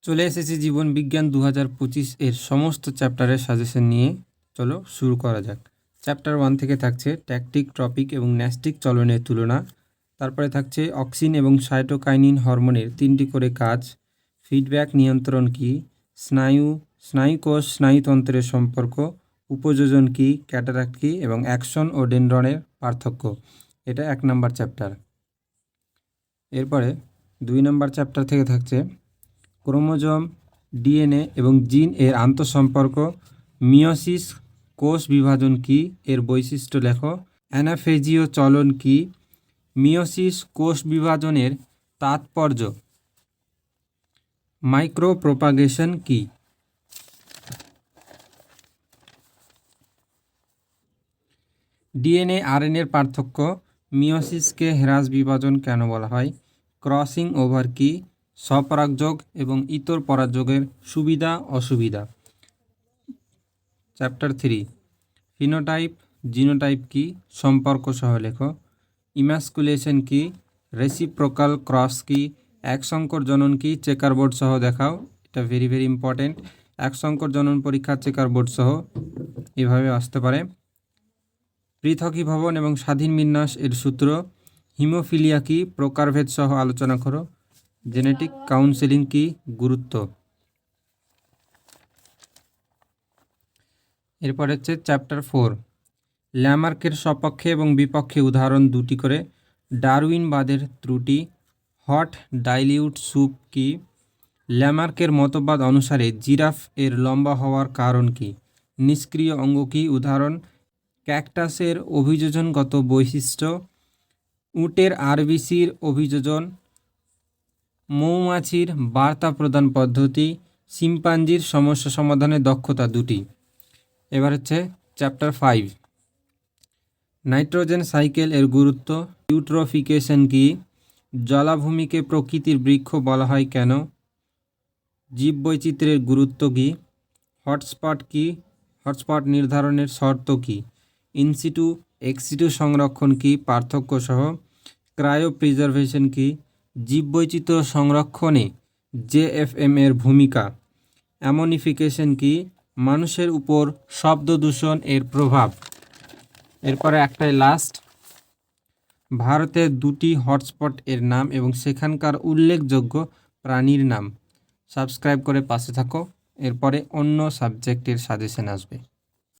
চলে এসেছি জীবন বিজ্ঞান 2025 এর সমস্ত চ্যাপ্টারের সাজেশন নিয়ে। চলো শুরু করা যাক। চ্যাপ্টার 1 থেকে থাকছে ট্যাকটিক, ট্রপিক এবং ন্যাস্টিক চলনের তুলনা। তারপরে থাকছে অক্সিন এবং সাইটোকাইনিন হরমোনের 3টি করে কাজ, ফিডব্যাক নিয়ন্ত্রণ কী, স্নায়ুকোষ স্নায়ুতন্ত্রের সম্পর্ক, উপযোজন কী, ক্যাটারাক্ট কী এবং অ্যাকশন ও ডেনড্রনের পার্থক্য। এটা 1 নম্বর চ্যাপ্টার। এরপরে 2 নম্বর চ্যাপ্টার থেকে থাকছে ক্রোমোজোম, ডিএনএ এবং জিন এর আন্তঃসম্পর্ক, মিয়োসিস কোষ বিভাজন কী, এর বৈশিষ্ট্য লেখো, অ্যানাফেজীয় চলন কী, মিয়োসিস কোষ বিভাজনের তাৎপর্য, মাইক্রোপ্রোপাগেশন কী। ডিএনএ আরএনএর পার্থক্য, মিয়োসিসকে হ্রাস বিভাজন কেন বলা হয়, ক্রসিং ওভার কী, স্বপরাগযোগ এবং ইতর পরাগযোগের সুবিধা অসুবিধা। চ্যাপ্টার 3 ফিনোটাইপ, জিনোটাইপ কী, সম্পর্ক সহ লেখো, ইমাস্কুলেশন কী, রেসিপ্রোকাল ক্রস কী, এক সংকর জনন কী, চেকার বোর্ড সহ দেখাও। এটা ভেরি ইম্পর্টেন্ট। এক সংকর জনন পরীক্ষা চেকার বোর্ড সহ এভাবে আসতে পারে। পৃথকীভবন এবং স্বাধীন বিন্যাস এর সূত্র, হিমোফিলিয়া কী, প্রকারভেদ সহ আলোচনা করো, জেনেটিক কাউন্সেলিং কী, গুরুত্ব। এরপর হচ্ছে চ্যাপ্টার 4 ল্যামার্কের সপক্ষে এবং বিপক্ষে উদাহরণ 2টি করে, ডারউইনবাদের ত্রুটি, হট ডাইলিউট স্যুপ কী, ল্যামার্কের মতবাদ অনুসারে জিরাফ এর লম্বা হওয়ার কারণ কী, নিষ্ক্রিয় অঙ্গ কী, উদাহরণ, ক্যাকটাসের অভিযোজনগত বৈশিষ্ট্য, উটের আরবিসির অভিযোজন, মৌমাছির বার্তা প্রদান পদ্ধতি, শিম্পাঞ্জির সমস্যা সমাধানের দক্ষতা 2টি। এবার হচ্ছে চ্যাপ্টার 5 নাইট্রোজেন সাইকেল এর গুরুত্ব, ইউট্রোফিকেশন কী, জলাভূমিকে প্রকৃতির বৃক্ষ বলা হয় কেন, জীববৈচিত্র্যের গুরুত্ব কী, হটস্পট কী, হটস্পট নির্ধারণের শর্ত কী, ইনসিটু এক্সিটু সংরক্ষণ কী, পার্থক্য সহ, ক্রায়ো প্রিজারভেশন কী, জীববৈচিত্র্য সংরক্ষণে জেএফএম এর ভূমিকা, অ্যামোনিফিকেশন কী, মানুষের উপর শব্দ দূষণ এর প্রভাব। এরপরে একটাই লাস্ট, ভারতের 2টি হটস্পট এর নাম এবং সেখানকার উল্লেখযোগ্য প্রাণীর নাম। সাবস্ক্রাইব করে পাশে থাকো। এরপরে অন্য সাবজেক্টের সাজেশন আসবে।